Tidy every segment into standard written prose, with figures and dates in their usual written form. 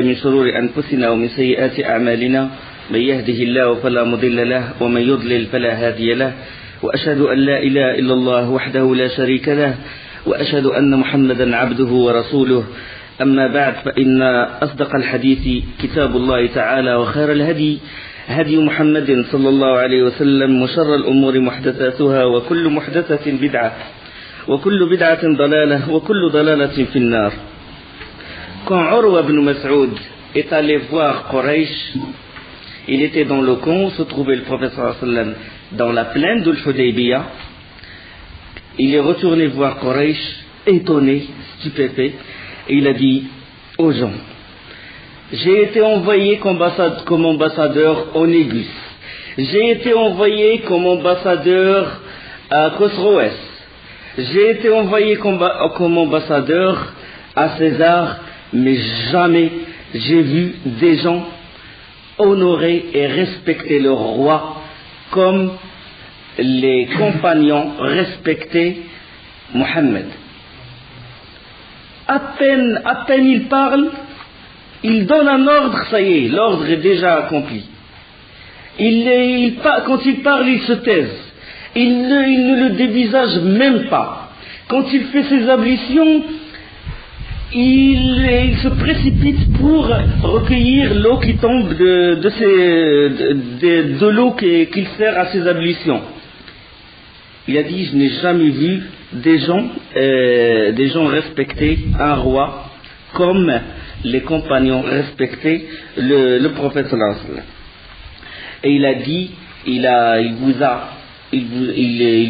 من شرور أنفسنا ومن سيئات أعمالنا من يهده الله فلا مضل له ومن يضلل فلا هادي له وأشهد أن لا إله إلا الله وحده لا شريك له وأشهد أن محمدا عبده ورسوله أما بعد فإن أصدق الحديث كتاب الله تعالى وخير الهدي هدي محمد صلى الله عليه وسلم وشر الأمور محدثاتها وكل محدثة بدعة وكل بدعة ضلالة وكل ضلالة في النار. Quand Urwa ibn Mas'ud est allé voir Quraysh, il était dans le camp où se trouvait le prophète sallallahu alayhi wa sallam dans la plaine d'Ul-Hudaybiyah. Il est retourné voir Quraysh, étonné, stupéfait, et il a dit aux gens: j'ai été envoyé comme ambassadeur au Négus, j'ai été envoyé comme ambassadeur à Khosroès, j'ai été envoyé comme ambassadeur à César, mais jamais j'ai vu des gens honorer et respecter leur roi comme les compagnons respectaient Mohammed. À peine il parle, il donne un ordre, ça y est, l'ordre est déjà accompli. Quand il parle, il se taise. Il ne le dévisage même pas. Quand il fait ses ablutions, il se précipite pour recueillir l'eau qui tombe de l'eau qu'il sert à ses ablutions. Il a dit: je n'ai jamais vu des gens respecter un roi comme les compagnons respectaient le prophète sallallahu alayhi wa sallam. Et il a dit, il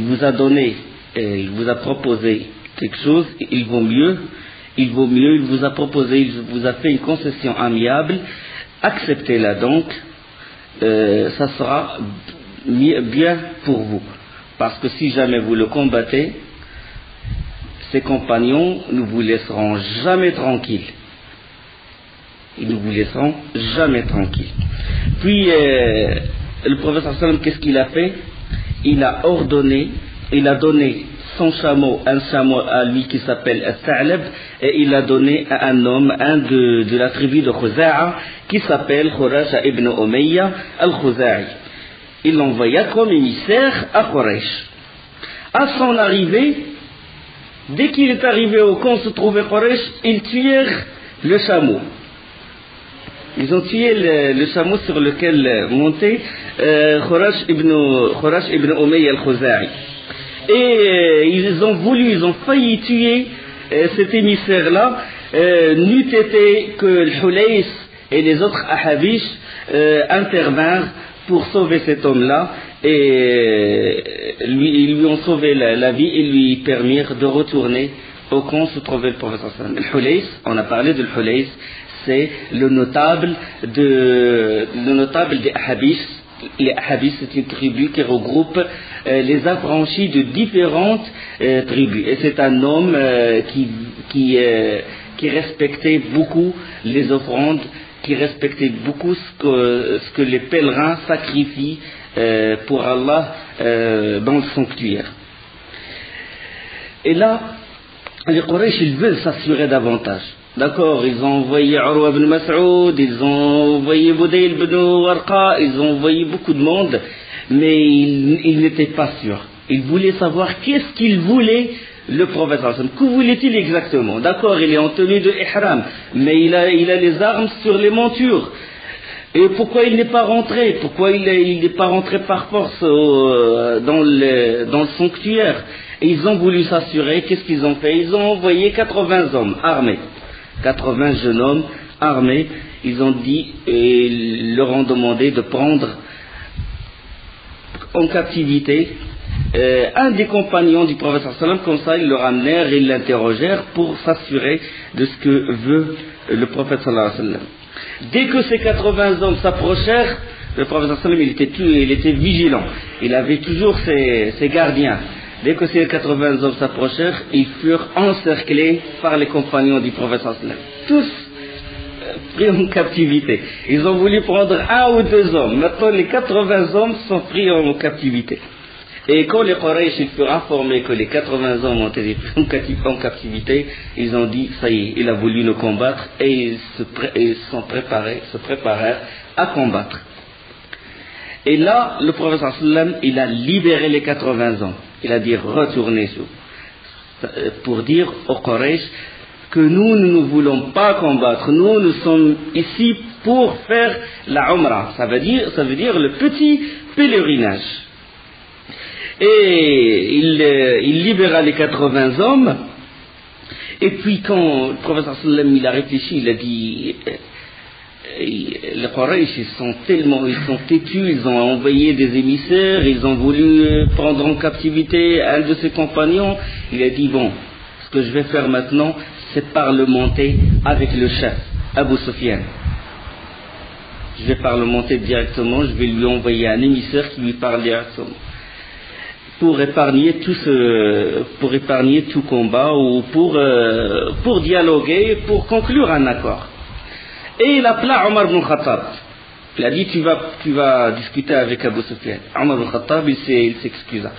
vous a donné, il vous a proposé quelque chose, il vaut mieux, il vous a proposé, il vous a fait une concession amiable, acceptez-la donc, ça sera bien pour vous. Parce que si jamais vous le combattez, ses compagnons ne vous laisseront jamais tranquilles. Ils ne vous laisseront jamais tranquilles. Puis le prophète sallallahu alayhi wa sallam, qu'est-ce qu'il a fait? Il a donné son chameau, un chameau à lui qui s'appelle Al-Sa'lab, et il a donné à un homme, de la tribu de Khuza'a, qui s'appelle Khuraja ibn Umayya al-Khuza'i. Il l'envoya comme émissaire à Quraysh. À son arrivée, dès qu'il est arrivé au camp où se trouvait Quraysh, ils tuèrent le chameau. Ils ont tué le chameau sur lequel montait Khurash ibn Umayya al-Khuza'i. Et ils ont failli tuer cet émissaire-là, n'eût été que le Hulays et les autres Ahabish intervinrent pour sauver cet homme-là, et ils lui ont sauvé la vie et lui permirent de retourner au camp où se trouvait le prophète sallallahu alayhi wa sallam. Le Hulays, on a parlé de Hulays, c'est le notable des Ahabish. Les Ahabish, c'est une tribu qui regroupe les affranchis de différentes tribus. Et c'est un homme qui respectait beaucoup les offrandes, qui respectait beaucoup ce que les pèlerins sacrifient pour Allah dans le sanctuaire. Et là, les Quraysh, ils veulent s'assurer davantage. D'accord, ils ont envoyé Urwa ibn Mas'ud, ils ont envoyé Budayl ibn Warqa, ils ont envoyé beaucoup de monde, mais ils n'étaient pas sûrs. Ils voulaient savoir qu'est-ce qu'il voulait le prophète sallallahu alayhi wa sallam. Que voulait-il exactement? D'accord, il est en tenue de ihram, mais il a les armes sur les montures. Et pourquoi il n'est pas rentré? Pourquoi il n'est pas rentré par force dans le sanctuaire? Et ils ont voulu s'assurer. Qu'est-ce qu'ils ont fait? Ils ont envoyé 80 hommes armés. 80 jeunes hommes armés, ils ont dit et leur ont demandé de prendre en captivité un des compagnons du prophète sallallahu alayhi wa sallam. Comme ça, ils le ramenèrent et ils l'interrogèrent pour s'assurer de ce que veut le prophète sallallahu alayhi wa sallam. Dès que ces 80 hommes s'approchèrent, le prophète sallallahu alayhi wa sallam, il était vigilant, il avait toujours ses gardiens. Dès que ces 80 hommes s'approchèrent, ils furent encerclés par les compagnons du prophète sallallahu alayhi wa sallam. Tous pris en captivité. Ils ont voulu prendre un ou deux hommes. Maintenant, les 80 hommes sont pris en captivité. Et quand les Quraysh furent informés que les 80 hommes ont été pris en captivité, ils ont dit, ça y est, il a voulu nous combattre, et ils se préparèrent à combattre. Et là, le prophète sallam, il a libéré les 80 hommes. Il a dit, retournez pour dire aux Quraysh que nous ne voulons pas combattre. Nous sommes ici pour faire la Umrah. Ça veut dire le petit pèlerinage. Et il libéra les 80 hommes. Et puis quand le prophète sallam, il a réfléchi, il a dit, les Quraysh, ils sont têtus, ils ont envoyé des émissaires, ils ont voulu prendre en captivité un de ses compagnons. Il a dit, bon, ce que je vais faire maintenant, c'est parlementer avec le chef, Abu Sufyan. Je vais parlementer directement, je vais lui envoyer un émissaire qui lui parle directement. Pour épargner tout combat ou pour dialoguer, pour conclure un accord. Et il appela Omar ibn Khattab. Il a dit, tu vas discuter avec Abu Sufyan. Omar ibn Khattab, il s'excusa.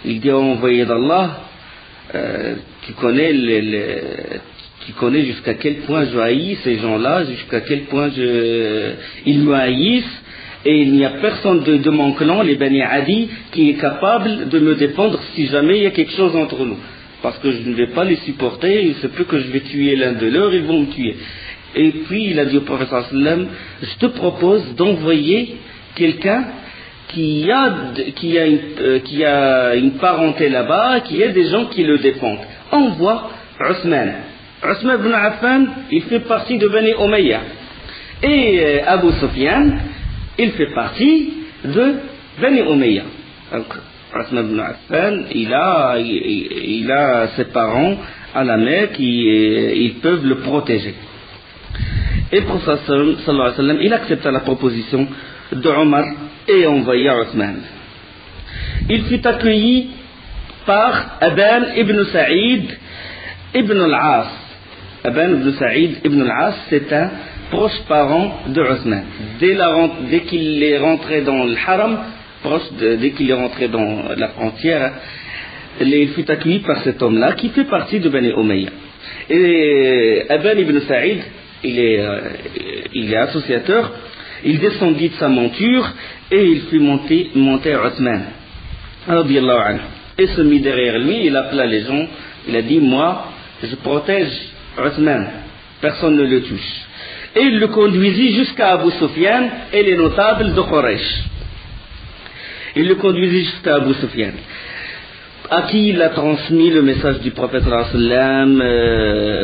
Il dit, envoyé d'Allah, tu connais jusqu'à quel point je haïs ces gens-là, jusqu'à quel point ils me haïssent, et il n'y a personne de mon clan, les Bani Adi, qui est capable de me défendre si jamais il y a quelque chose entre nous. Parce que je ne vais pas les supporter, il se peut que je vais tuer l'un de leurs, ils vont me tuer. Et puis il a dit au prophète sallam, je te propose d'envoyer quelqu'un qui a une parenté là-bas, qui a des gens qui le défendent. Envoie Othman. Othman ibn Affan, il fait partie de Bani Umayya. Et Abu Sufyan, il fait partie de Bani Umayya. Donc, Othman ibn Affan, il a ses parents à la Mecque, ils peuvent le protéger. Et le prophète sallallahu alayhi wa sallam, il accepta la proposition de Omar et envoya Othman. Il fut accueilli par Aban ibn Sa'id ibn al-As. Aban ibn Sa'id ibn al-As, c'est un proche parent de Othman. Dès qu'il est rentré dans le haram, dès qu'il est rentré dans la frontière, il fut accueilli par cet homme-là qui fait partie de Bani Umayya. Et Aban ibn Sa'id, il est associateur, il descendit de sa monture et il fit monter Othman, radiyallahu anhu, et se mit derrière lui. Il appela les gens, il a dit, moi je protège Othman, personne ne le touche. Et il le conduisit jusqu'à Abu Sufyan et les notables de Quraysh. Il le conduisit jusqu'à Abu Sufyan, à qui il a transmis le message du prophète sallam,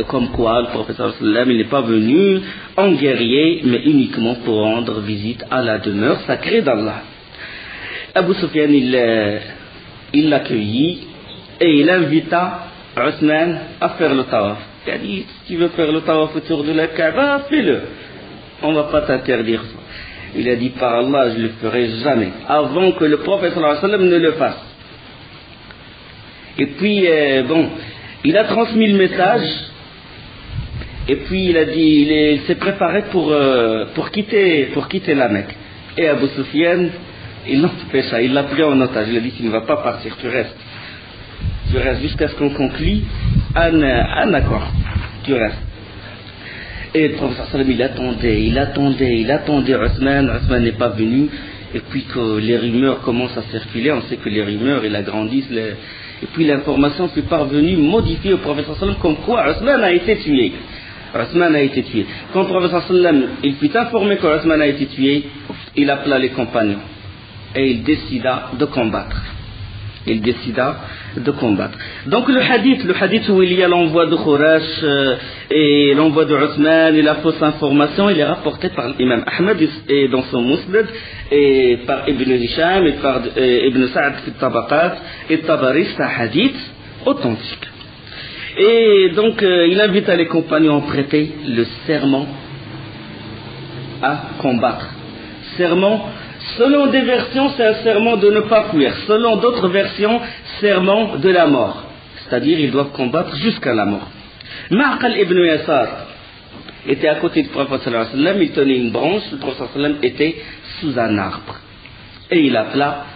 comme quoi le prophète sallam, il n'est pas venu en guerrier, mais uniquement pour rendre visite à la demeure sacrée d'Allah. Abu Sufyan, il l'accueillit et il invita Othman à faire le tawaf. Il a dit, si tu veux faire le tawaf autour de la Kaaba, fais-le. On ne va pas t'interdire ça. Il a dit, par Allah, je ne le ferai jamais, avant que le prophète sallam ne le fasse. Et puis, il a transmis le message, et puis il a dit, il s'est préparé pour quitter la Mecque. Et Abu Sufyan, il l'empêcha, il l'a pris en otage, il a dit, tu ne vas pas partir, tu restes jusqu'à ce qu'on conclue un accord, tu restes. Et le prophète sallam, il attendait Othman n'est pas venu, et puis que les rumeurs commencent à circuler, on sait que les rumeurs, ils agrandissent, et puis l'information fut parvenue, modifiée au prophète sallam, comme quoi Othman a été tué. Quand le prophète sallam, il fut informé que Othman a été tué, il appela les compagnons, et il décida de combattre. Donc le hadith où il y a l'envoi de Khurash et l'envoi de Othman et la fausse information, il est rapporté par l'imam Ahmed et dans son Musnad, et par Ibn Hisham et par Ibn Sa'd fi Tabaqat et Tabari, c'est un hadith authentique. Et donc il invite les compagnons à prêter le serment à combattre. Selon des versions, c'est un serment de ne pas fuir. Selon d'autres versions, serment de la mort. C'est-à-dire, ils doivent combattre jusqu'à la mort. Ma'qal ibn Yasar était à côté du prophète sallallahu alayhi wa sallam, il tenait une branche, le prophète sallallahu alayhi wa sallam était sous un arbre. Et il appela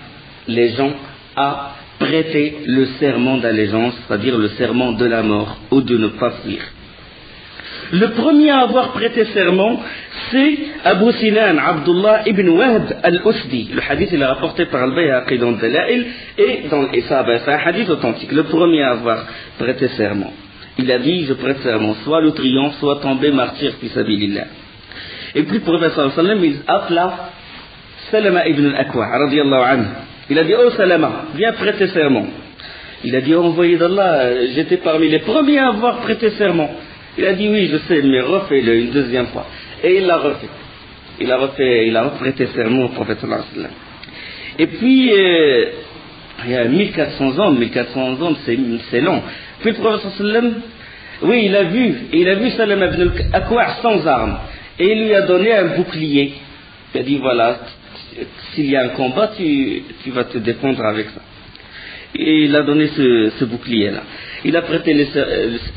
les gens à prêté le serment d'allégeance, c'est-à-dire le serment de la mort ou de ne pas fuir. Le premier à avoir prêté serment, c'est Abu Sinan Abdullah ibn Wahb al-Usdi. Le hadith il est rapporté par Al-Bayhaqi dans Dalail et dans l'Isaba. C'est un hadith authentique. Le premier à avoir prêté serment. Il a dit, je prête serment, soit le triomphe, soit tomber martyr, fi sabilillah. Et puis le prophète sallallahu alayhi wa sallam, il appela Salama ibn al-Akwa, radiyallahu anhu. Il a dit, oh Salama, viens prêter serment. Il a dit, oh envoyé d'Allah, j'étais parmi les premiers à avoir prêté serment. Il a dit, oui, je sais, mais refais-le une deuxième fois. Et il l'a refait. Il a prêté serment au prophète sallallahu alayhi wa sallam. Et puis, il y a 1400 hommes, c'est long. Puis le prophète sallallahu alayhi wa sallam, oui, il a vu Salama ibn al-Akwa sans armes. Et il lui a donné un bouclier. Il a dit, voilà, s'il y a un combat, tu vas te défendre avec ça. Et il a donné ce bouclier-là. Il a prêté le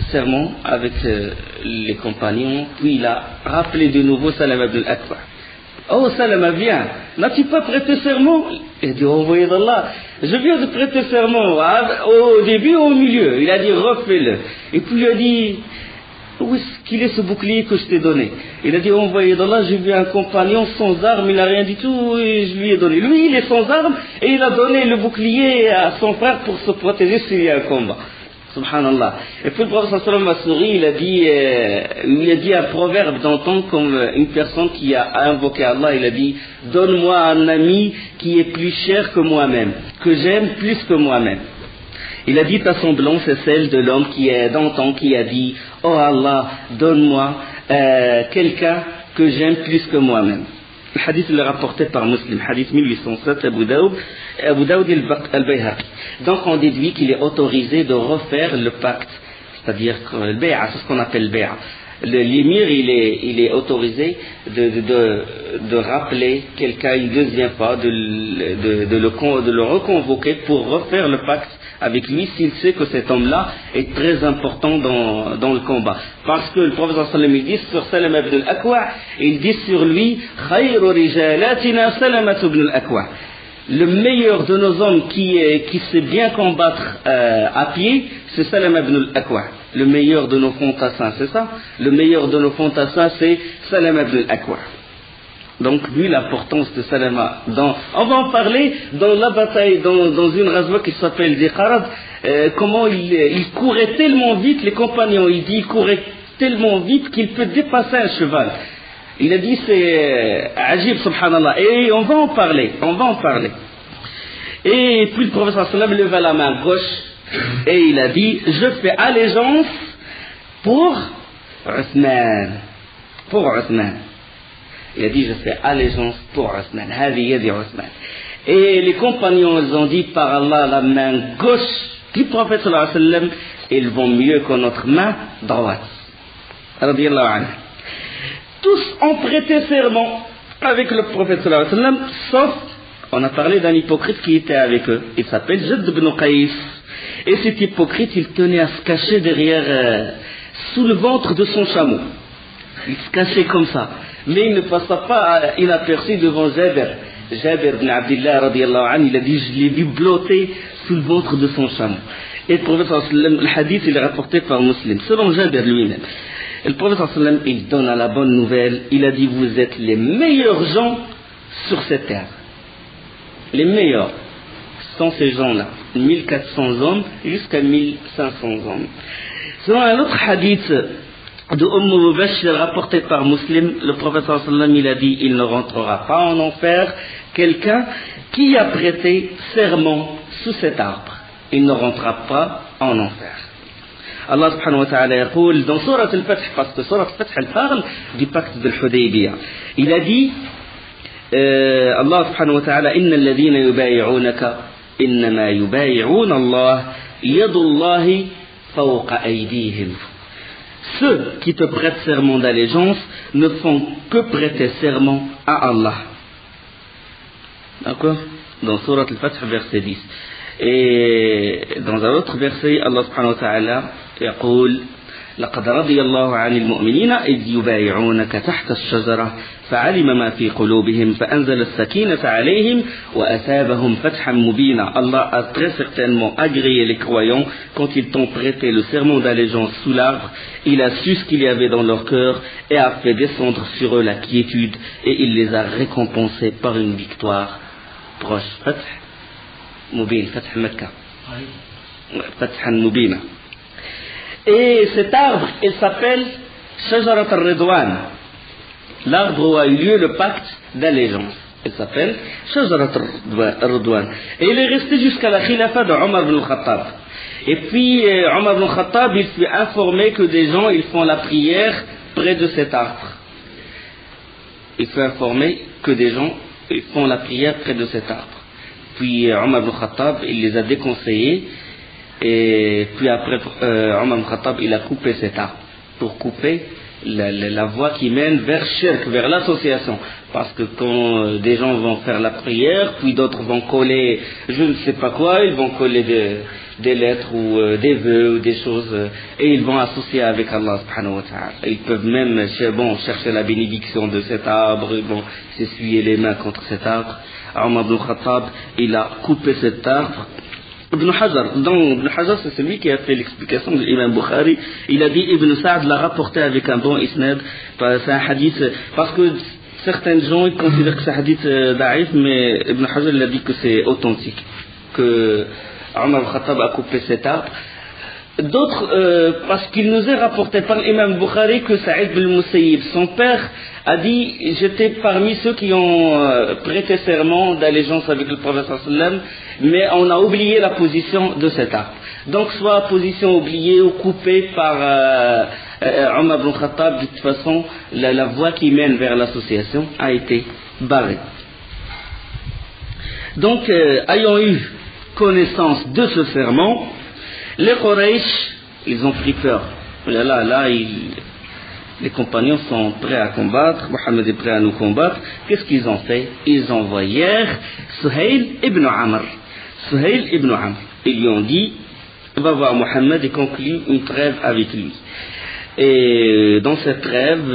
serment avec les compagnons, puis il a rappelé de nouveau Salama ibn al-Akwa. Oh Salama, viens, n'as-tu pas prêté serment? Il a dit, oh envoyé d'Allah, je viens de prêter serment au début ou au milieu. Il a dit, refais-le. Et puis il a dit, où est-ce qu'il est ce bouclier que je t'ai donné? Il a dit, oh envoyé d'Allah, j'ai vu un compagnon sans armes, il n'a rien du tout, et je lui ai donné. Lui, il est sans armes, et il a donné le bouclier à son frère pour se protéger s'il y a un combat. Subhanallah. Et puis le prophète sallallahu alayhi wa sallam a souri, il a dit un proverbe d'entendre comme une personne qui a invoqué Allah, il a dit, donne-moi un ami qui est plus cher que moi-même, que j'aime plus que moi-même. Il a dit ta semblance c'est celle de l'homme qui est d'antan, qui a dit, oh Allah, donne-moi quelqu'un que j'aime plus que moi-même. Le hadith est rapporté par Muslim, hadith 1807, Abu Daoud al-Bayhaqi. Donc on déduit qu'il est autorisé de refaire le pacte, c'est-à-dire le bay'a, c'est ce qu'on appelle le bay'a. L'émir, il est autorisé de rappeler quelqu'un une deuxième fois, de le reconvoquer pour refaire le pacte avec lui s'il sait que cet homme-là est très important dans le combat. Parce que le prophète sallallahu alayhi wa sallam dit sur Salama ibn al-Akwa, il dit sur lui khayru rijalatina Salama ibn al-Akwa. Le meilleur de nos hommes qui sait bien combattre à pied, c'est Salama ibn al-Akwa. Le meilleur de nos fantassins, c'est ça? Le meilleur de nos fantassins, c'est Salama ibn al-Akwa. Donc, vu l'importance de Salama, on va en parler dans la bataille, dans une razwa qui s'appelle Ziqarad, comment il courait tellement vite, les compagnons, il courait tellement vite qu'il peut dépasser un cheval. Il a dit, c'est ajib, subhanallah. Et on va en parler. Et puis le prophète sallallahu alayhi wa sallam leva la main gauche et il a dit, je fais allégeance pour Othman. Il a dit, je fais allégeance pour Othman. Et les compagnons, ils ont dit, par Allah, la main gauche du prophète sallallahu alayhi wa sallam, ils vont mieux que notre main droite. Radiyallahu anhu. Tous ont prêté serment avec le prophète sallallahu alayhi wa sallam, sauf, on a parlé d'un hypocrite qui était avec eux. Il s'appelle Jadd ibn Qais. Et cet hypocrite, il tenait à se cacher derrière, sous le ventre de son chameau. Il se cachait comme ça. Mais il ne passa pas inaperçu devant Jabir ibn Abdillah radiyallahu anhu. Il a dit, je l'ai vu blotter sous le ventre de son chameau. Et le prophète sallallahu alayhi wa sallam, le hadith, il est rapporté par Muslim, selon Jabir lui-même. Et le prophète sallallahu alayhi wa sallam, il donne à la bonne nouvelle, il a dit, vous êtes les meilleurs gens sur cette terre. Les meilleurs sont ces gens-là, 1400 hommes jusqu'à 1500 hommes. Selon un autre hadith de Mubashir rapporté par Muslim, le prophète sallallahu alayhi wa sallam, il a dit, il ne rentrera pas en enfer quelqu'un qui a prêté serment sous cet arbre. Il ne rentrera pas en enfer. Allah subhanahu wa ta'ala يقول dans Surat al-Fath, parce que Surat al-Fath elle parle du pacte de l'Hudaybiyah. Il a dit, Allah subhanahu wa ta'ala, إن الذين يبايعونك إنما يبايعون الله يد الله فوق أيديهم. Ceux qui te prêtent serment d'allégeance ne font que prêter serment à Allah. D'accord? Dans Surat al-Fath, verset 10. Et dans un autre verset, Allah subhanahu wa ta'ala يقول لقد رضي الله عن المؤمنين إذ يبايعونك تحت الشجرة فعلم ما في قلوبهم فأنزل السكينة عليهم وأثابهم فتحا مبينا. Allah a très certainement agréé les croyants quand ils t'ont prêté le serment d'allégeance sous l'arbre. Il a su ce qu'il y avait dans leur cœur et a fait descendre sur eux la quiétude et il les a récompensés par une victoire proche. Fath Mubin, Fath Mecca. Fathan Mubina. Et cet arbre, il s'appelle Shajarat al-Ridwan. L'arbre où a eu lieu le pacte d'allégeance. Il s'appelle Shajarat al-Ridwan. Et il est resté jusqu'à la khilafa de Omar ibn al-Khattab. Et puis Omar ibn al-Khattab, il fut informé que des gens, ils font la prière près de cet arbre. Il fut informé que des gens, ils font la prière près de cet arbre. Puis Omar ibn al-Khattab, il les a déconseillés. Et puis après, Omar ibn Khattab, il a coupé cet arbre pour couper la voie qui mène vers Shirk, vers l'association. Parce que quand des gens vont faire la prière, puis d'autres vont coller, je ne sais pas quoi, ils vont coller des lettres ou des vœux ou des choses, et ils vont associer avec Allah subhanahu wa ta'ala. Ils peuvent même chercher la bénédiction de cet arbre, ils vont s'essuyer les mains contre cet arbre. Omar ibn Khattab, il a coupé cet arbre. Ibn Hajar, c'est celui qui a fait l'explication de l'imam Bukhari. Il a dit, Ibn Sa'd l'a rapporté avec un bon isnad. C'est un hadith, parce que certains gens ils considèrent que c'est un hadith da'if, mais Ibn Hajar il a dit que c'est authentique, que Omar al-Khattab a coupé cet arbre. D'autres, parce qu'il nous est rapporté par l'imam Bukhari que Sa'id ibn Musayyib, son père, a dit, j'étais parmi ceux qui ont prêté serment d'allégeance avec le prophète sallam, mais on a oublié la position de cet arbre. Donc soit position oubliée ou coupée par Omar ibn Khattab, de toute façon, la voie qui mène vers l'association a été barrée. Donc, ayant eu connaissance de ce serment, les Quraysh, ils ont pris peur. Les compagnons sont prêts à combattre, Mohammed est prêt à nous combattre. Qu'est-ce qu'ils ont fait? Ils envoyèrent Suhayl ibn Amr. Suhayl ibn Amr. Ils lui ont dit, va voir Mohammed et conclut une trêve avec lui. Et dans cette trêve,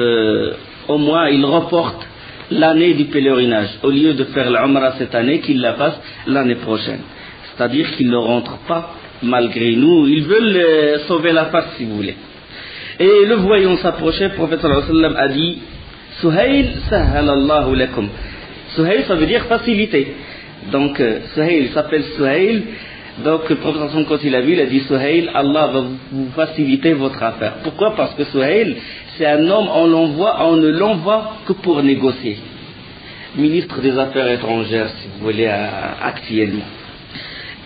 au moins il reporte l'année du pèlerinage. Au lieu de faire l'Umrah cette année, qu'il la fasse l'année prochaine. C'est-à-dire qu'il ne rentre pas malgré nous. Ils veulent sauver la face, si vous voulez. Et le voyant s'approcher, le prophète sallallahu alayhi wa sallam a dit, Suhayl sahhalallahu lakum. Suhayl, ça veut dire facilité. Donc, Suhayl s'appelle Suhayl. Donc, le prophète sallallahu alayhi wa sallam, quand il a vu, il a dit, Suhayl, Allah va vous faciliter votre affaire. Pourquoi? Parce que Suhayl, c'est un homme, on ne l'envoie que pour négocier. Ministre des Affaires étrangères, si vous voulez, actuellement.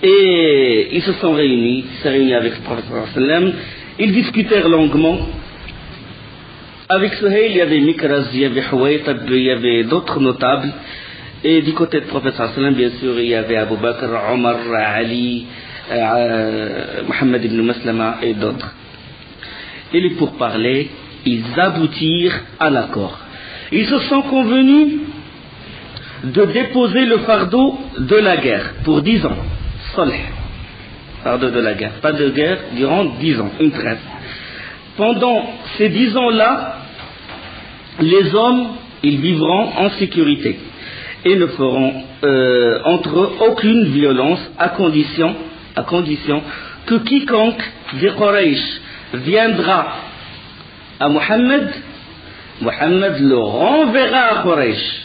Et ils se sont réunis, avec le prophète sallallahu alayhi wa sallam. Ils discutèrent longuement. Avec Suhayl, il y avait Mikraz, il y avait Huwaytab, il y avait d'autres notables. Et du côté du prophète sallallahu alayhi wa sallam, bien sûr, il y avait Abu Bakr, Omar, Ali, Mohammed ibn Maslama et d'autres. Et les pourparlers, ils aboutirent à l'accord. Ils se sont convenus de déposer le fardeau de la guerre pour 10 ans. Salih. Fardeau de la guerre. Pas de guerre durant 10 ans. Une trêve. Pendant ces 10 ans-là, les hommes, ils vivront en sécurité et ne feront entre eux aucune violence à condition que quiconque des Quraysh viendra à Mohammed le renverra à Quraysh.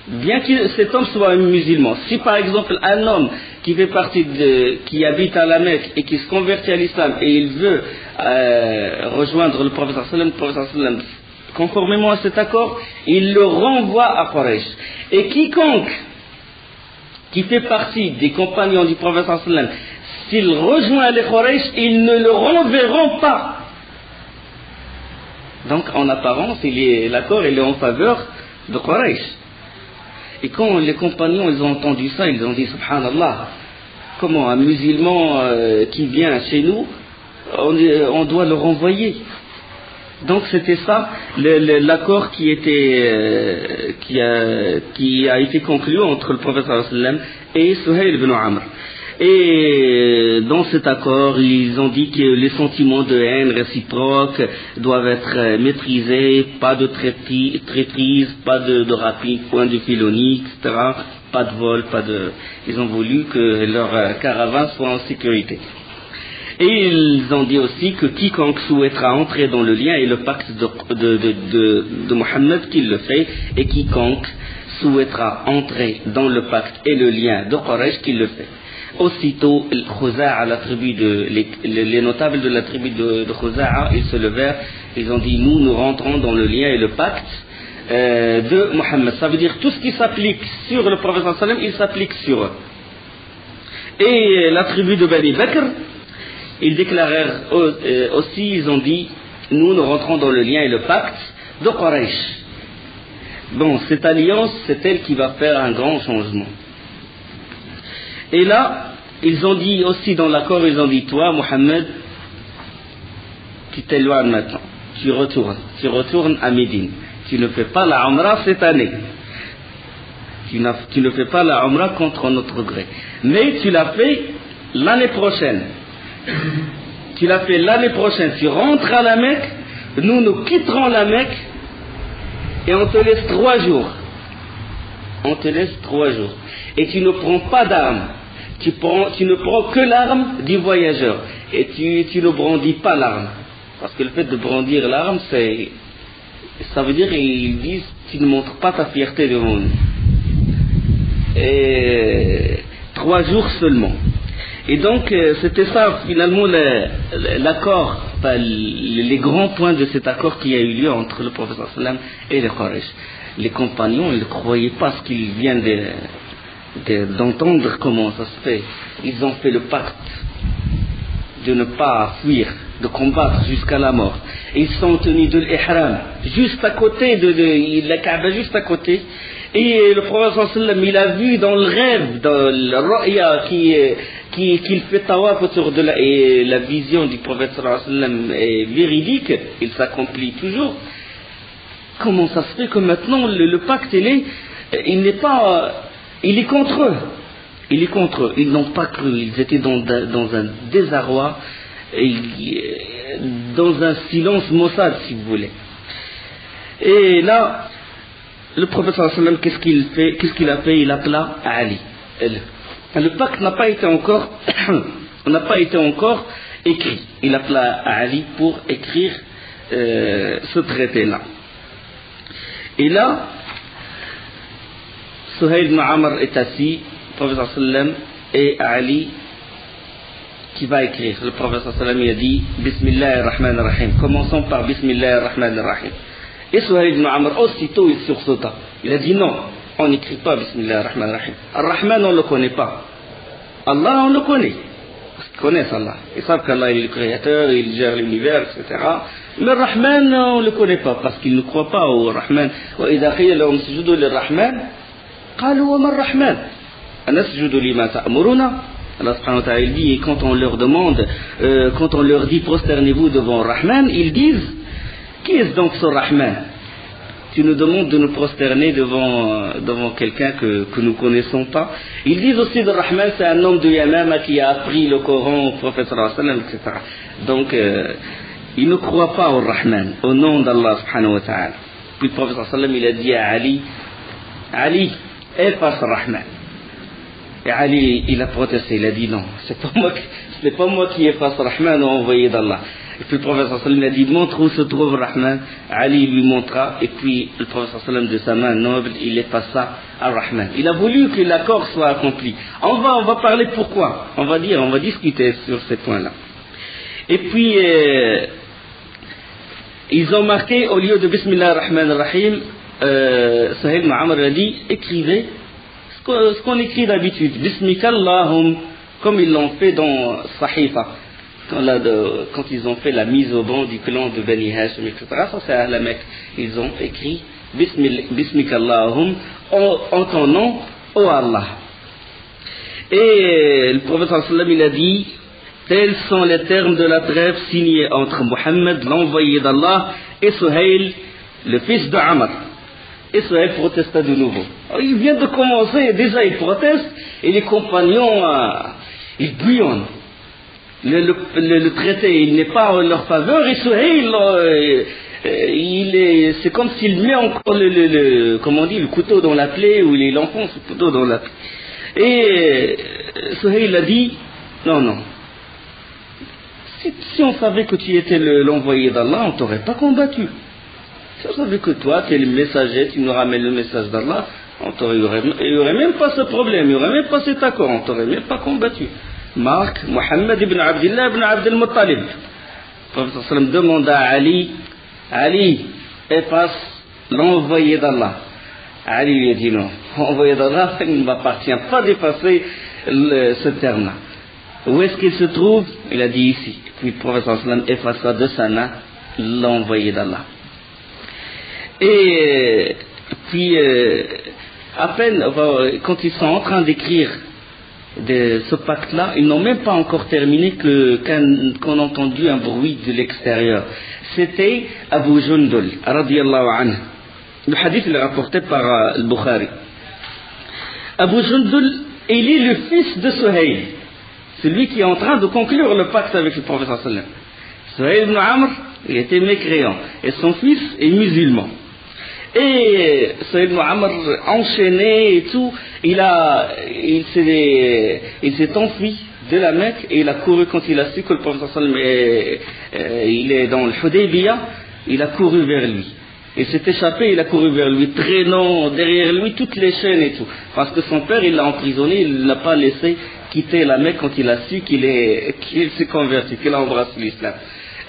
Bien que cet homme soit un musulman. Si par exemple un homme qui habite à la Mecque et qui se convertit à l'islam et il veut rejoindre le prophète sallam, conformément à cet accord, il le renvoie à Quraysh. Et quiconque qui fait partie des compagnons du prophète sallam, s'il rejoint les Quraysh, ils ne le renverront pas. Donc en apparence, l'accord est en faveur de Quraysh. Et quand les compagnons ils ont entendu ça, ils ont dit Subhanallah, comment un musulman qui vient chez nous, on doit le renvoyer. Donc c'était ça l'accord qui a été conclu entre le prophète sallallahu alayhi wa sallam et Suhayl ibn Amr. Et dans cet accord, ils ont dit que les sentiments de haine réciproque doivent être maîtrisés, pas de traîtrise, pas de rapine, point de filonie, etc. Pas de vol, Ils ont voulu que leur caravane soit en sécurité. Et ils ont dit aussi que quiconque souhaitera entrer dans le lien et le pacte de Mohammed, qu'il le fait, et quiconque souhaitera entrer dans le pacte et le lien de Quraysh, qu'il le fait. Aussitôt, les notables de la tribu de Khuza'a, ils se levèrent, ils ont dit, nous rentrons dans le lien et le pacte de Mohammed. Ça veut dire tout ce qui s'applique sur le prophète sallallahu alayhi wa sallam, il s'applique sur eux. Et la tribu de Bani Bakr, ils déclarèrent aussi, ils ont dit, nous rentrons dans le lien et le pacte de Quraysh. Bon, cette alliance, c'est elle qui va faire un grand changement. Et là, ils ont dit aussi dans l'accord, ils ont dit, toi, Mohammed, tu t'éloignes maintenant, tu retournes à Médine. Tu ne fais pas la Umrah cette année. Tu ne fais pas la Umrah contre notre gré. Mais tu l'as fait l'année prochaine. Tu l'as fait l'année prochaine. Tu rentres à la Mecque, nous quitterons la Mecque et on te laisse 3 jours. On te laisse 3 jours. Et tu ne prends pas d'armes. Tu ne prends que l'arme du voyageur. Et tu ne brandis pas l'arme. Parce que le fait de brandir l'arme, ça veut dire qu'ils disent, tu ne montres pas ta fierté devant nous. Et 3 jours seulement. Et donc, c'était ça, finalement, l'accord, les grands points de cet accord qui a eu lieu entre le prophète sallam et les Quraysh. Les compagnons, ils ne croyaient pas ce qu'ils viennent d'entendre, comment ça se fait. Ils ont fait le pacte de ne pas fuir, de combattre jusqu'à la mort. Ils sont tenus de l'ihram, juste à côté de la Kaaba, juste à côté. Et le prophète sallam, il a vu dans le rêve, dans le ru'ya qu'il fait tawaf autour de et la vision du prophète sallam est véridique, il s'accomplit toujours. Comment ça se fait que maintenant le pacte il est contre eux. Il est contre eux. Ils n'ont pas cru. Ils étaient dans un désarroi, dans un silence maussade, si vous voulez. Et là, le prophète sallallahu alayhi wa sallam, qu'est-ce qu'il a fait? Il appela Ali. Le pacte n'a pas été encore écrit. Il appela Ali pour écrire ce traité-là. Et là, Suhayl ibn Amr est assis, le prophète sallam et Ali qui va écrire. Le prophète sallam il a dit Bismillahir Rahmanir Rahim. Commençons par Bismillahir Rahmanir Rahim. Et Suhayl ibn Amr aussitôt il sursauta. Il a dit non, on n'écrit pas Bismillahir Rahmanir Rahim. Ar-Rahman on ne le connaît pas. Allah on le connaît. Parce qu'ils connaissent Allah. Ils savent qu'Allah est le créateur, il gère l'univers, etc. Mais Rahman, on ne le connaît pas parce qu'ils ne croient pas au Rahman. وَإِذَا قِيلَ لَهُمْ اسْجُدُوا لِلرَّحْمَنِ قَالُوا وَمَا الرَّحْمَنُ أَنَسْجُدُ لِمَا تَأْمُرُونَ. Allah subhanahu wa ta'ala il dit, et quand on leur demande, quand on leur dit prosternez-vous devant Rahman, ils disent qui est donc ce Rahman? Tu nous demandes de nous prosterner devant quelqu'un que nous ne connaissons pas. Ils disent aussi de Rahman, c'est un homme de Yamama qui a appris le Coran au prophète sallallahu alayhi wa sallam, etc. Donc, ils ne croient pas au Rahman, au nom d'Allah subhanahu wa ta'ala. Puis le prophète sallallahu alayhi wa sallam, il a dit à Ali, efface Rahman. Et Ali, il a protesté, il a dit non, c'est pas moi qui efface Rahman, envoyé d'Allah. Et puis le prophète sallallahu alayhi wa sallam a dit montre où se trouve Rahman. Ali lui montra, et puis le prophète sallallahu alayhi wa sallam de sa main noble, il effaça à Rahman. Il a voulu que l'accord soit accompli. On va parler pourquoi. On va discuter sur ces points-là. Et puis ils ont marqué au lieu de Bismillah ar-Rahman ar-Rahim, Suhayl ibn Amr a dit écrivez ce qu'on écrit d'habitude, Bismikallahum, comme ils l'ont fait dans Sahifa. Quand ils ont fait la mise au banc du clan de Bani Hashim, etc., ça c'est à la Mecque. Ils ont écrit Bismikallahum, en ton nom, ô Allah. Et le prophète sallallahu alayhi wa sallam il a dit tels sont les termes de la trêve signée entre Mohammed, l'envoyé d'Allah, et Suhayl, le fils de Amr. Et Suhayl protesta de nouveau. Alors, il vient de commencer, déjà il proteste, et les compagnons, ils bouillonnent. Le traité, il n'est pas en leur faveur, et Suhail, c'est comme s'il met encore comment on dit, le couteau dans la plaie, ou il enfonce le couteau dans la plaie. Et Suhail a dit, non, si on savait que tu étais l'envoyé d'Allah, on ne t'aurait pas combattu. Si on savait que toi, tu es le messager, tu nous ramènes le message d'Allah, il n'y aurait même pas ce problème, il n'y aurait même pas cet accord, on ne t'aurait même pas combattu. Marc, Mohammed ibn Abdullah ibn Abdel Muttalib. Le prophète sallam demanda à Ali, efface l'envoyé d'Allah. Ali lui a dit non, l'envoyé d'Allah, il ne m'appartient pas d'effacer ce terme-là. Où est-ce qu'il se trouve? Il a dit ici. Puis le prophète sallam effaça de sa main l'envoyé d'Allah. Et puis, à peine, quand ils sont en train d'écrire de ce pacte-là, ils n'ont même pas encore terminé qu'on a entendu un bruit de l'extérieur. C'était Abu Jundul, radiyallahu anhu. Le hadith est rapporté par al-Bukhari. Abu Jundul, il est le fils de Suhail, celui qui est en train de conclure le pacte avec le prophète sallallahu alayhi wa sallam. Suhail ibn Amr, il était mécréant, et son fils est musulman. Et Suhail ibn Amr, enchaîné et tout, il s'est enfui de la Mecque, et il a couru quand il a su que le prophète sallallahu alayhi wa sallam il est dans le Hudaybiyah, il a couru vers lui. Il s'est échappé, il a couru vers lui, traînant derrière lui toutes les chaînes et tout. Parce que son père, il l'a emprisonné, il ne l'a pas laissé quitter la Mecque quand il a su qu'il s'est converti, qu'il a embrassé l'islam.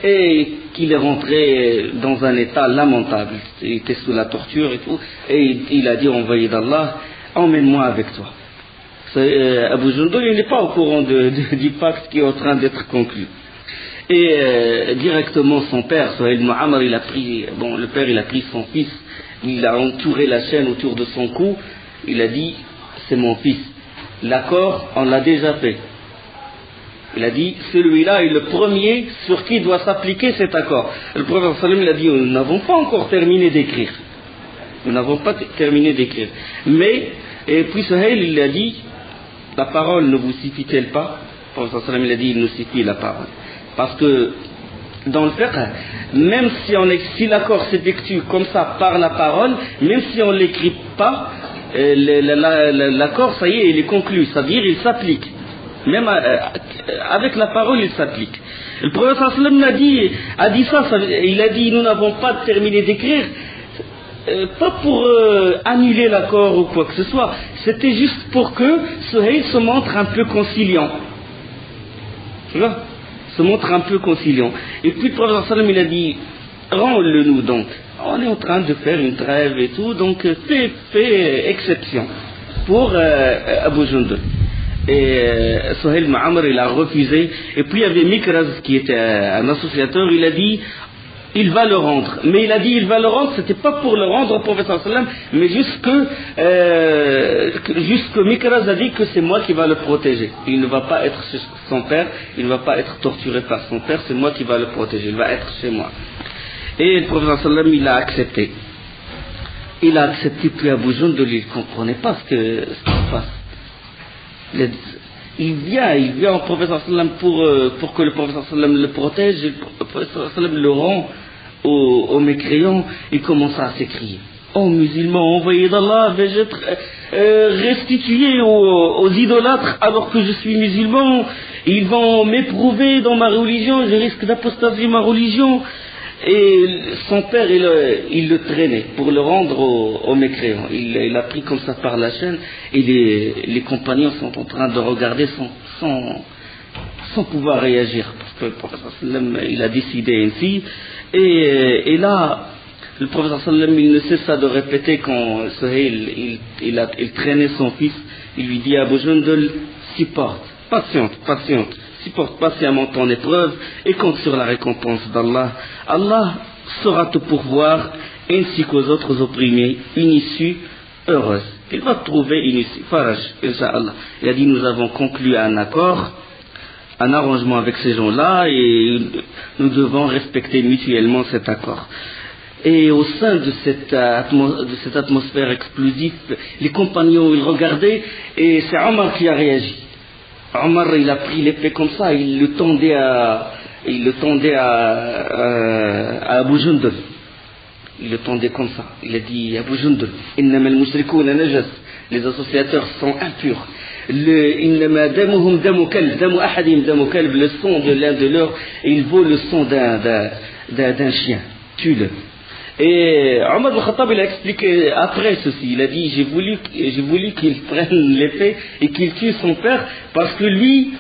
Et qu'il est rentré dans un état lamentable. Il était sous la torture et tout. Et il a dit, envoyé d'Allah, emmène-moi avec toi. Abu Jundul, il n'est pas au courant du pacte qui est en train d'être conclu. Et directement son père, Suhail ibn Amr, le père il a pris son fils, il a entouré la chaîne autour de son cou, il a dit, c'est mon fils. L'accord, on l'a déjà fait. Il a dit, celui-là est le premier sur qui doit s'appliquer cet accord. Le prophète sallam, il a dit, nous n'avons pas encore terminé d'écrire. Nous n'avons pas terminé d'écrire. Mais, et puis Suhail, il a dit, la parole ne vous suffit-elle pas? Le prophète sallam, il a dit, il nous suffit la parole. Parce que dans le fiqh, même si l'accord s'effectue comme ça par la parole, même si on ne l'écrit pas, l'accord, ça y est, il est conclu, c'est-à-dire il s'applique. Même avec la parole, il s'applique. Le prophète sallam a dit ça, il a dit nous n'avons pas terminé d'écrire, pas pour annuler l'accord ou quoi que ce soit, c'était juste pour que Suhail se montre un peu conciliant. Tu vois? Se montre un peu conciliant. Et puis le prophète sallam il a dit rends-le nous donc. On est en train de faire une trêve et tout, donc fais exception pour Abu Jundul. Et Suhail ibn Amr il a refusé. Et puis il y avait Mikraz qui était un associateur, il a dit il va le rendre. Mais il a dit il va le rendre, c'était pas pour le rendre au prophète sallam, mais juste que Mikraz a dit que c'est moi qui va le protéger. Il ne va pas être chez son père, il ne va pas être torturé par son père, c'est moi qui va le protéger, il va être chez moi. Et le prophète sallam il a accepté. Il a accepté, puis Abu Jundul il ne comprenait pas ce qui se passe. Il vient au prophète sallam pour que le prophète sallam le protège, et le prophète sallam le rend aux mécréants, il commence à s'écrier. Oh musulmans, envoyés d'Allah, vais-je être restitué aux idolâtres alors que je suis musulman? Ils vont m'éprouver dans ma religion, je risque d'apostasier ma religion. Et son père, il le traînait pour le rendre aux mécréants. Il a pris comme ça par la chaîne, et les compagnons sont en train de regarder sans pouvoir réagir, parce que le prophète sallam il a décidé ainsi. Et là, le prophète sallam il ne cessa de répéter quand Suhail il traînait son fils, il lui dit à Abu Jundul, supporte, patiente, supporte patiemment ton épreuve et compte sur la récompense d'Allah. Allah saura te pourvoir ainsi qu'aux autres opprimés une issue heureuse. Il va trouver une issue, faraj, Inch'Allah. Il a dit nous avons conclu un accord, un arrangement avec ces gens-là, et nous devons respecter mutuellement cet accord. Et au sein de cette atmosphère explosive, les compagnons ils regardaient, et c'est Omar qui a réagi. Omar, il a pris l'épée comme ça, il le tendait à Abu Jundul. Il le tendait comme ça. Il a dit Abu Jundul, innama al-mushrikouna najas, les associateurs sont impurs. Innama damuhum damu kalb, damu ahadim damu kalb, le sang de l'un de leurs, il vaut le sang d'un chien. Tue-le. Et Omar al-Khattab, il a expliqué après ceci, il a dit j'ai voulu qu'il prenne l'épée et qu'il tue son père, parce que lui,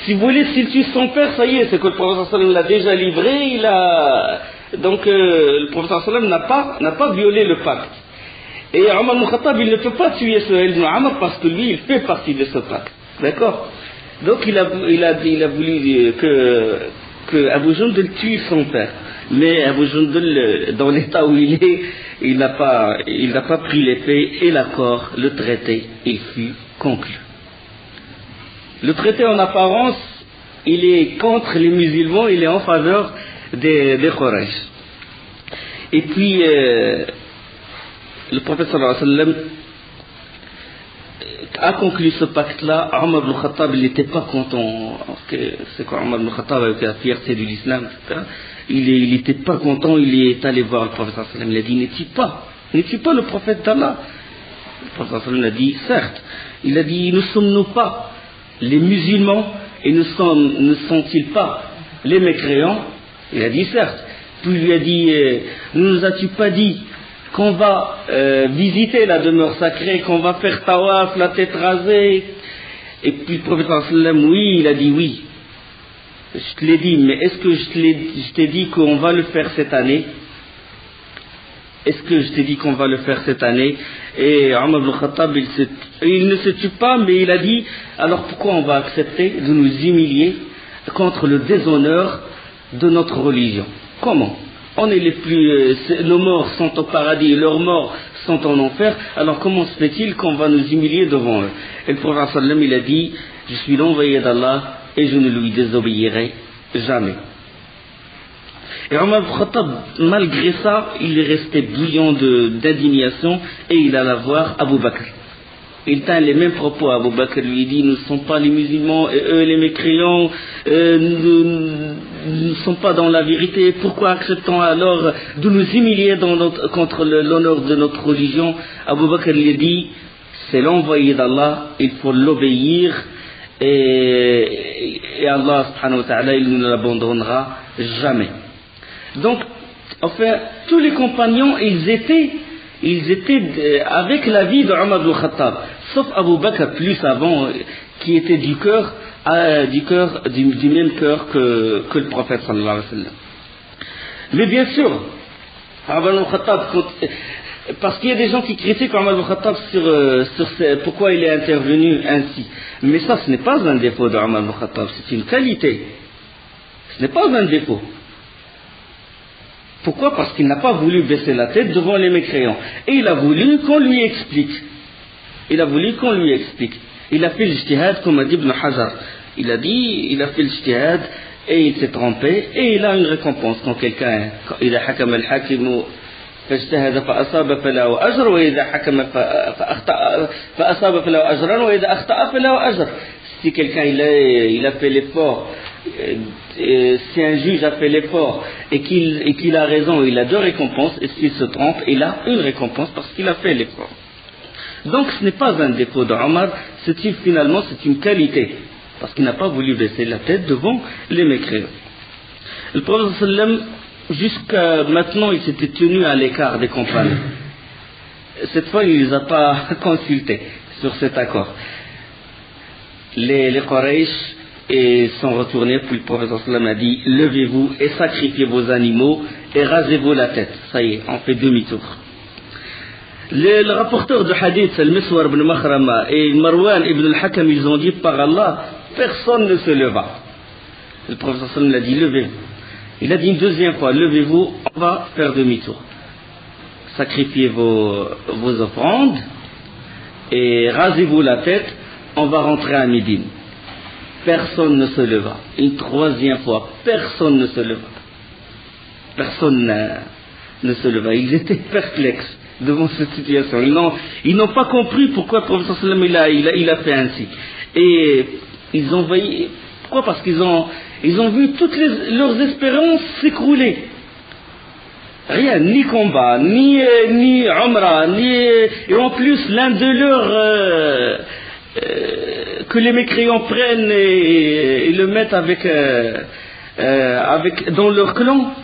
si vous voulez, s'il tue son père, ça y est, c'est que le prophète sallam l'a déjà livré, donc le prophète sallam n'a pas violé le pacte. Et Omar al-Khattab, il ne peut pas tuer ce Ibn Amr parce que lui, il fait partie de ce pacte. D'accord? Donc il a voulu que Abu Jundul tue son père. Mais Abu Jundul, dans l'état où il est, il n'a pas pris l'épée et l'accord, le traité, il fut conclu. Le traité en apparence, il est contre les musulmans, il est en faveur des Quraysh. Et puis, le prophète sallallahu alayhi wa sallam a conclu ce pacte-là. Omar ibn Khattab, il n'était pas content. C'est quoi Omar ibn Khattab avec la fierté de l'islam, etc. Il n'était pas content, il est allé voir le prophète sallallahu alayhi wa sallam. Il a dit, ne tue pas le prophète d'Allah. Le prophète sallallahu alayhi wa sallam a dit, certes. Il a dit, ne sommes-nous pas les musulmans et ne sont-ils pas les mécréants? Il a dit, certes. Puis il lui a dit, ne nous as-tu pas dit qu'on va visiter la demeure sacrée, qu'on va faire tawaf, la tête rasée? Et puis le prophète sallallahu alayhi wa sallam, oui, il a dit oui. Je te l'ai dit, mais est-ce que je t'ai dit qu'on va le faire cette année? Est-ce que je t'ai dit qu'on va le faire cette année? Et Omar ibn Khattab, il ne se tue pas, mais il a dit, alors pourquoi on va accepter de nous humilier contre le déshonneur de notre religion? Comment? On est nos morts sont au paradis, leurs morts sont en enfer, alors comment se fait-il qu'on va nous humilier devant eux? Et le prophète sallam, il a dit, je suis l'envoyé d'Allah et je ne lui désobéirai jamais. Et Omar ibn Khattab, malgré ça, il est resté bouillant d'indignation et il alla voir Abu Bakr. Il tint les mêmes propos à Abu Bakr, lui dit, nous ne sommes pas les musulmans et eux les mécréants, nous ne sommes pas dans la vérité, pourquoi acceptons alors de nous humilier contre l'honneur de notre religion? Abu Bakr lui dit, c'est l'envoyé d'Allah, il faut l'obéir et Allah subhanahu wa ta'ala, il ne l'abandonnera jamais. Donc, enfin, tous les compagnons, ils étaient avec la vie de Omar ibn Khattab, sauf Abu Bakr plus avant, qui était du même cœur que le prophète sallallahu alayhi wa sallam. Mais bien sûr, Omar ibn Khattab, parce qu'il y a des gens qui critiquent Omar ibn Khattab sur pourquoi il est intervenu ainsi. Mais ça, ce n'est pas un défaut de Omar ibn Khattab, c'est une qualité. Ce n'est pas un défaut. Pourquoi? Parce qu'il n'a pas voulu baisser la tête devant les mécréants. Et il a voulu qu'on lui explique. Il a fait l'ijtihad, comme a dit Ibn Hajar. Il a fait l'ijtihad et il s'est trompé et il a une récompense. Quand quelqu'un, il a hakam al-hakim فاجتهد فأصاب فله أجر وإذا حكم فأصاب فله أجرا وإذا أخطأ فله أجر. Si quelqu'un il a fait l'effort, si un juge a fait l'effort et qu'il a raison, il a deux récompenses, et s'il se trompe, il a une récompense parce qu'il a fait l'effort. Donc ce n'est pas un défaut d'Omar, finalement c'est une qualité, parce qu'il n'a pas voulu baisser la tête devant les mécréants. Le prophète sallam, jusqu'à maintenant, il s'était tenu à l'écart des compagnons. Cette fois, il ne les a pas consultés sur cet accord. Les Quraysh sont retournés, puis le prophète sallam a dit, levez-vous et sacrifiez vos animaux et rasez-vous la tête. Ça y est, on fait demi-tour. Le rapporteur de hadith, Al-Miswar ibn Makhrama et Marwan ibn al-Hakam, ils ont dit, par Allah, personne ne se leva. Le prophète sallam a dit, levez-vous. Il a dit une deuxième fois, levez-vous, on va faire demi-tour. Sacrifiez vos offrandes et rasez-vous la tête, on va rentrer à Médine. Personne ne se leva. Une troisième fois, personne ne se leva. Personne ne se leva. Ils étaient perplexes devant cette situation. Ils n'ont pas compris pourquoi le prophète sallam il a fait ainsi. Et ils ont veillé. Pourquoi? Parce qu'ils ont vu toutes leurs espérances s'écrouler. Rien, ni combat, ni Umrah, et en plus l'un de leurs que les mécréants prennent et le mettent avec dans leur clan,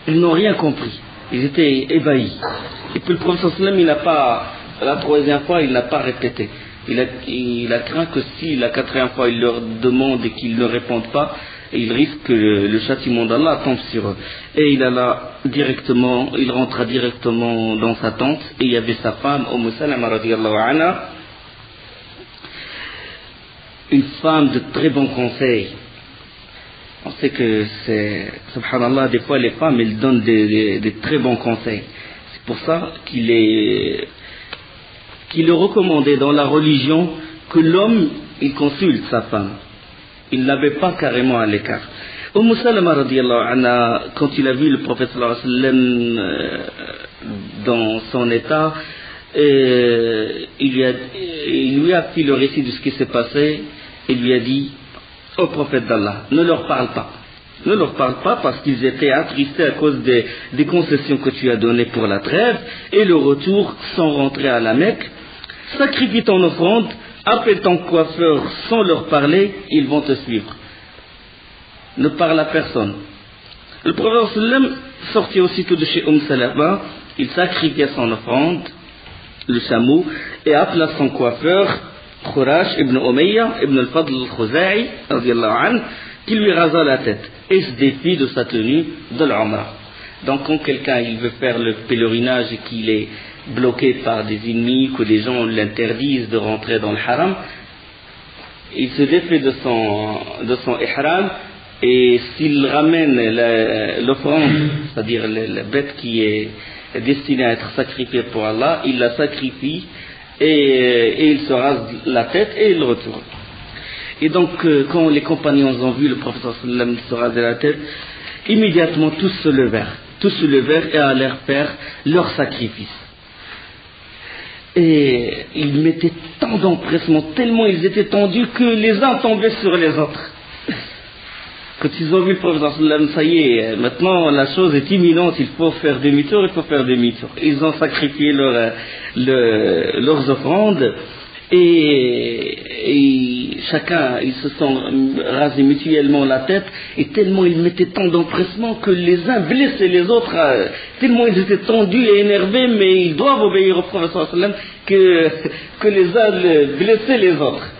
ils n'ont rien compris. Ils étaient ébahis. Et puis le prophète sallam, il n'a pas, la troisième fois, il n'a pas répété. Il a craint que si la quatrième fois il leur demande et qu'ils ne répondent pas, il risque que le châtiment d'Allah tombe sur eux. Et il rentra directement dans sa tente, et il y avait sa femme, Salama radiyallahu anha, une femme de très bons conseils. On sait que subhanallah, des fois les femmes, elles donnent des très bons conseils. C'est pour ça qu'il est recommandé dans la religion que l'homme, il consulte sa femme. Il ne l'avait pas carrément à l'écart. Salama radiyallahu anha, quand il a vu le prophète sallallahu alayhi wa sallam dans son état, il lui a fait le récit de ce qui s'est passé, et lui a dit: ô prophète d'Allah, ne leur parle pas. Ne leur parle pas, parce qu'ils étaient attristés à cause des concessions que tu as données pour la trêve, et le retour sans rentrer à la Mecque. Sacrifie ton offrande, appelle ton coiffeur sans leur parler, ils vont te suivre. Ne parle à personne. Le prophète sallam sortit aussitôt de chez Salama, il sacrifia son offrande, le chameau, et appela son coiffeur, Khurash ibn Umayya ibn al-Fadl al-Khuza'i, qui lui rasa la tête et se défie de sa tenue de l'Umrah. Donc quand quelqu'un il veut faire le pèlerinage et qu'il est bloqué par des ennemis, que les gens l'interdisent de rentrer dans le haram, il se défait de son ihram, et s'il ramène l'offrande, c'est-à-dire la bête qui est destinée à être sacrifiée pour Allah, il la sacrifie et il se rase la tête et il retourne. Et donc quand les compagnons ont vu le prophète sallam se raser la tête, immédiatement tous se levèrent et allèrent faire leur sacrifice. Et ils mettaient tant d'empressement, tellement ils étaient tendus que les uns tombaient sur les autres. Quand ils ont vu le prophète sallam, ça y est, maintenant la chose est imminente, il faut faire demi-tour. Ils ont sacrifié leurs offrandes, et chacun, ils se sont rasés mutuellement la tête, et tellement ils mettaient tant d'empressement que les uns blessaient les autres, tellement ils étaient tendus et énervés, mais ils doivent obéir au prophète sallam, que les uns blessaient les autres.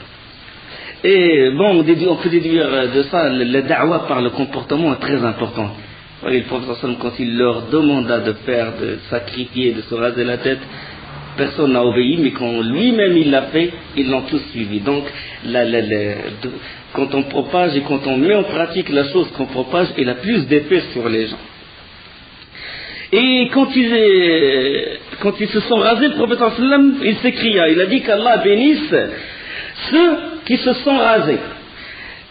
Et bon, on peut déduire de ça, la da'wa par le comportement est très important. Le prophète sallam, quand il leur demanda de sacrifier, de se raser la tête, personne n'a obéi, mais quand lui-même il l'a fait, ils l'ont tous suivi. Donc, quand on propage et quand on met en pratique la chose qu'on propage, elle a plus d'effet sur les gens. Et quand ils se sont rasés, le prophète sallam, il s'écria, il a dit qu'Allah bénisse ceux qui se sont rasés.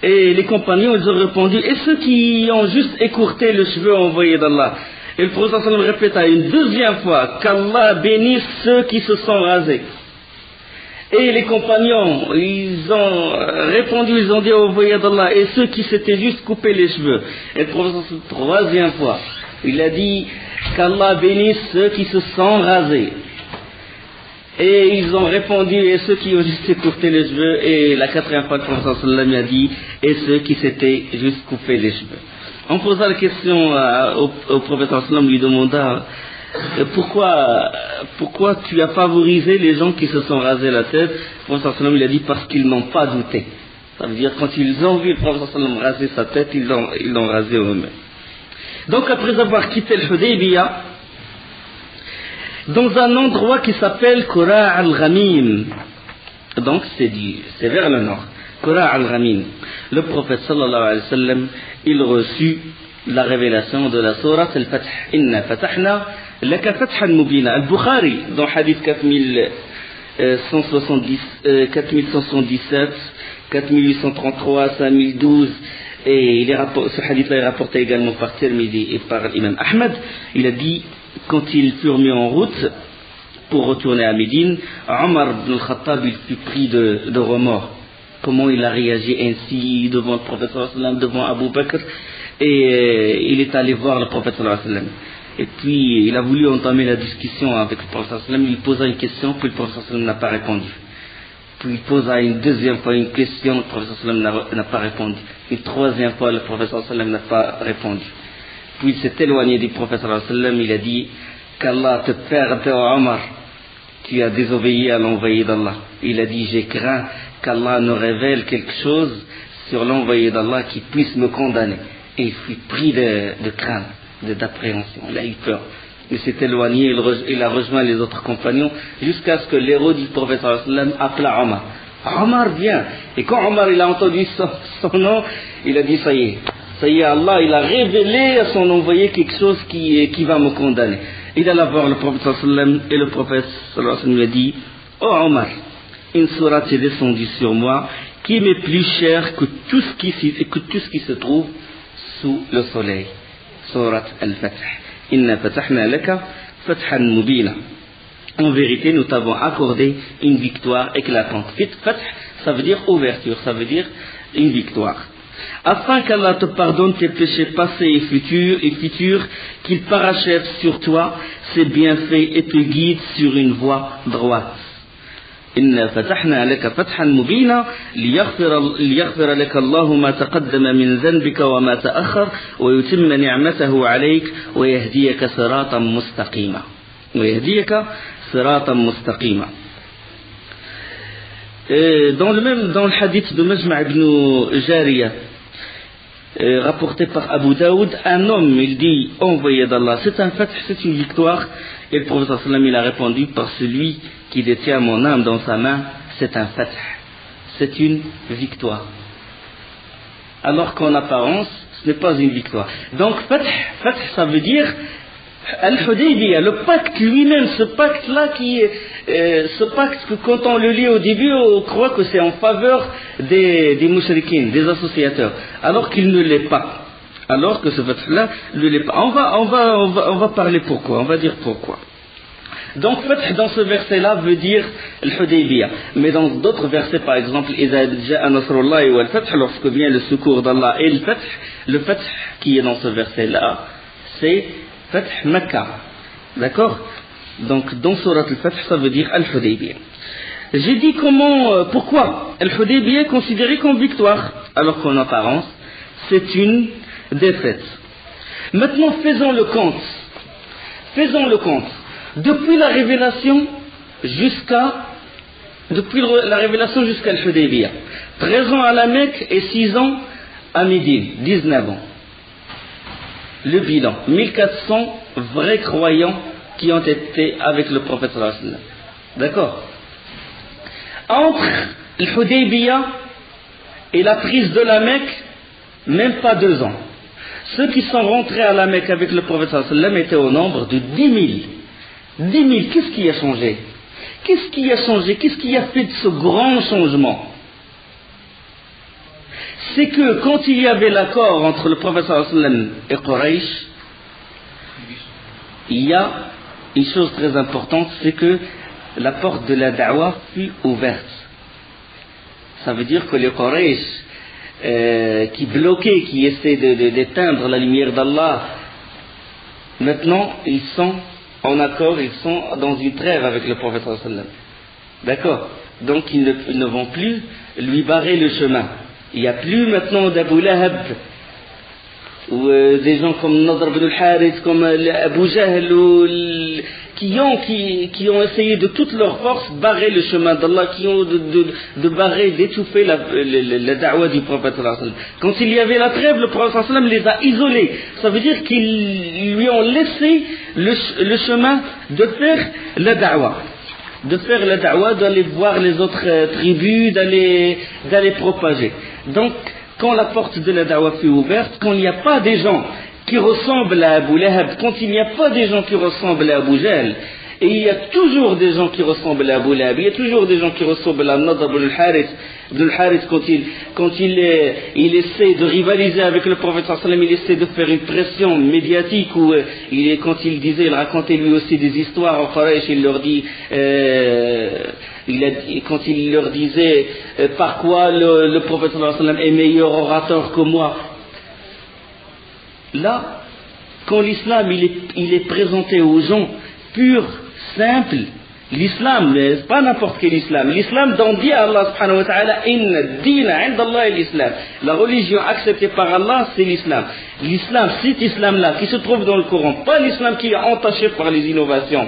Et les compagnons, ils ont répondu: et ceux qui ont juste écourté le cheveu envoyé d'Allah? Et le prophète sallam répéta une deuxième fois qu'Allah bénisse ceux qui se sont rasés. Et les compagnons, ils ont répondu, ils ont dit au envoyé d'Allah: et ceux qui s'étaient juste coupé les cheveux? Et le prophète sallam, troisième fois, il a dit qu'Allah bénisse ceux qui se sont rasés. Et ils ont répondu: et ceux qui ont juste écourté les cheveux? Et la quatrième fois, le prophète sallam a dit: et ceux qui s'étaient juste coupé les cheveux. On posa la question au prophète sallam, lui demanda: pourquoi tu as favorisé les gens qui se sont rasés la tête? Le prophète sallam il a dit: parce qu'ils n'ont pas douté. Ça veut dire quand ils ont vu le prophète sallam raser sa tête, ils l'ont rasé eux-mêmes. Donc après avoir quitté le Hudaybiyah, dans un endroit qui s'appelle Qura' al-Ghamim, donc c'est vers le nord, Qura' al-Ghamim, le prophète sallallahu alayhi wa sallam, il reçut la révélation de la sourate al-Fath. Inna fatahna laka fathan mubina. Al-Bukhari, dans hadith 4177, 4833, 5012, et ce hadith-là est rapporté également par Tirmidhi et par l'imam Ahmed. Il a dit, quand ils furent mis en route pour retourner à Médine, Omar ibn al-Khattab il fut pris de remords. comment il a réagi ainsi devant le prophète sallallahu alayhi wa sallam, devant Abu Bakr, et il est allé voir le prophète sallallahu alayhi wa sallam. Et puis il a voulu entamer la discussion avec le prophète sallallahu alayhi wa sallam, il lui posa une question, puis le prophète sallallahu alayhi wa sallam n'a pas répondu. Puis il posa une deuxième fois une question, le prophète sallallahu alayhi wa sallam n'a pas répondu. Une troisième fois, le prophète sallallahu alayhi wa sallam n'a pas répondu. Puis il s'est éloigné du prophète sallallahu alayhi wa sallam, il a dit qu'Allah te perde, Omar, tu as désobéi à l'envoyé d'Allah. Il a dit, j'ai craint qu'Allah nous révèle quelque chose sur l'envoyé d'Allah qui puisse me condamner. Et il fut pris de crainte, d'appréhension, il a eu peur. Il s'est éloigné, il a rejoint les autres compagnons, jusqu'à ce que l'héros du prophète sallallahu alayhi wa sallam appela Omar. Omar vient. Et quand Omar il a entendu son nom, il a dit, ça y est, Allah il a révélé à son envoyé quelque chose qui va me condamner. Il alla voir le prophète sallallahu alayhi wa sallam, et le prophète sallallahu alayhi wa sallam lui a dit, oh Omar, une sourate est descendue sur moi qui m'est plus chère que tout ce qui se trouve sous le soleil. Sourate Al-Fath. Inna fatahna laka fathan mubina. En vérité, nous t'avons accordé une victoire éclatante. Fath, ça veut dire ouverture, ça veut dire une victoire. Afin qu'Allah te pardonne tes péchés passés et futurs, qu'il parachève sur toi ses bienfaits et te guide sur une voie droite. إنا فتحنا لك فتحا مبينا ليغفر لك الله ما تقدم من ذنبك وما تأخر ويتم نعمته عليك ويهديك صراطا مستقيما. Dans le hadith de Majma' ibn Jariya, rapporté par Abu Daoud, un homme, il dit, envoyé d'Allah, c'est un fath, c'est une victoire. Et le prophète sallallahu alayhi wa sallam, il a répondu, par celui qui détient mon âme dans sa main, c'est un fath, c'est une victoire. Alors qu'en apparence, ce n'est pas une victoire. Donc fath, ça veut dire Al-Hudaybiyah, le pacte lui-même, ce pacte-là ce pacte que quand on le lit au début, on croit que c'est en faveur des mushrikines, des associateurs, alors qu'il ne l'est pas. Alors que ce fath-là ne l'est pas. On va parler pourquoi, on va dire pourquoi. Donc fath dans ce verset-là veut dire Al-Hudaybiyah. Mais dans d'autres versets, par exemple, إِذَا جَاءَ نَصْرُ اللَّهِ وَالْفَتْحُ, lorsque vient le secours d'Allah et le fath qui est dans ce verset-là, c'est Fath Makkah. D'accord? Donc dans Surat Al-Fath, ça veut dire Al-Hudaybiyah. J'ai dit pourquoi Al-Hudaybiyah est considéré comme victoire, alors qu'en apparence, c'est une défaite. Maintenant, faisons le compte. Depuis la révélation jusqu'à Al-Hudaybiyah. 13 ans à la Mecque et 6 ans à Médine, 19 ans. Le bilan, 1400 vrais croyants qui ont été avec le prophète sallallahu alayhi wa sallam. D'accord? Entre Al-Hudaybiyah et la prise de la Mecque, même pas 2 ans. Ceux qui sont rentrés à la Mecque avec le prophète sallallahu alayhi wa sallam étaient au nombre de 10 000. 10 000, qu'est-ce qui a changé? Qu'est-ce qui a fait de ce grand changement? C'est que quand il y avait l'accord entre le prophète sallallahu alayhi wa sallam et Quraysh, il y a une chose très importante, c'est que la porte de la da'wah fut ouverte. Ça veut dire que les Quraysh qui bloquaient, qui essaient d'éteindre la lumière d'Allah, maintenant ils sont en accord, ils sont dans une trêve avec le prophète sallallahu alayhi wa sallam. D'accord? Donc ils ne vont plus lui barrer le chemin. Il n'y a plus maintenant d'Abu Lahab ou des gens comme Nadr ibn al-Harith, comme Abu Jahl, qui ont essayé de toute leur force barrer le chemin d'Allah, qui ont d'étouffer la da'wah du prophète sallallahu alayhi wa sallam. Quand il y avait la trêve, le prophète sallallahu alayhi wa sallam les a isolés. Ça veut dire qu'ils lui ont laissé le chemin de faire la da'wah. D'aller voir les autres tribus, d'aller propager. Donc, quand la porte de la da'wah fut ouverte, quand il n'y a pas des gens qui ressemblent à Abu Lahab, quand il n'y a pas des gens qui ressemblent à Abu Jahl, Et il y a toujours des gens qui ressemblent à Abu Lahab, il y a toujours des gens qui ressemblent à Nadr ibn al-Harith quand il essaie de rivaliser avec le prophète sallallahu alayhi wa sallam, il essaie de faire une pression médiatique où quand il racontait lui aussi des histoires en Quraysh, il leur dit quand il leur disait par quoi le prophète sallallahu alayhi wa sallam est meilleur orateur que moi. Là, quand l'islam il est présenté aux gens pur, simple, l'islam, pas n'importe quel islam, l'islam dont dit Allah subhanahu wa ta'ala, inna dina inda Allah l'islam, la religion acceptée par Allah c'est l'islam. L'islam, cet islam-là qui se trouve dans le Coran, pas l'islam qui est entaché par les innovations.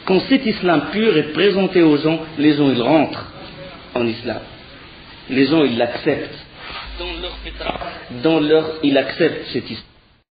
Quand cet islam pur est présenté aux gens, les gens ils rentrent en islam. Les gens ils l'acceptent. Ils acceptent cet islam.